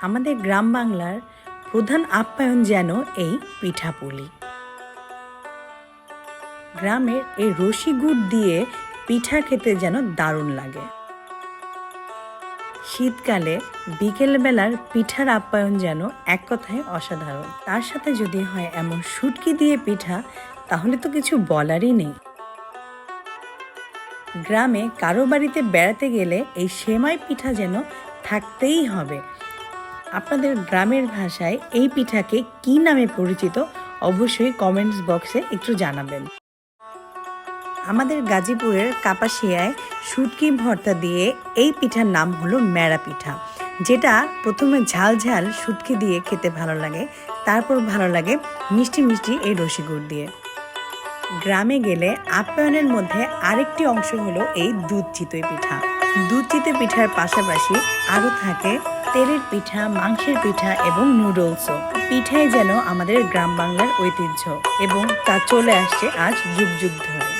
আমাদের গ্রাম বাংলার প্রধান আপ্যায়ন যেন এই পিঠাপুলি। গ্রামের এই রশি গুড় দিয়ে পিঠা খেতে যেন দারুণ লাগে। শীতকালে বিকেলবেলার পিঠার আপ্যায়ন যেন এক কথায় অসাধারণ। তার সাথে যদি হয় এমন শুটকি দিয়ে পিঠা, তাহলে তো কিছু বলারই নেই। গ্রামে কারো বাড়িতে বেড়াতে গেলে এই সেমাই পিঠা যেন থাকতেই হবে। আপনাদের গ্রামের ভাষায় এই পিঠাকে কি নামে পরিচিত অবশ্যই কমেন্টস বক্সে একটু জানাবেন। আমাদের গাজীপুরের কাপাসিয়ায় শুটকি ভর্তা দিয়ে এই পিঠার নাম হলো মেরা পিঠা, যেটা প্রথমে ঝাল ঝাল শুটকি দিয়ে খেতে ভালো লাগে, তারপর ভালো লাগে মিষ্টি মিষ্টি এই রসি গুড় দিয়ে। গ্রামে গেলে আপ্যায়নের মধ্যে আরেকটি অংশ হলো এই দুধ চিতই পিঠা। দুধ চিতই পিঠার পাশাপাশি আরও থাকে তেলের পিঠা, মাংসের পিঠা এবং নুডলসও। পিঠাই যেন আমাদের গ্রাম বাংলার ঐতিহ্য এবং তা চলে আসছে আজ যুগ যুগ ধরে।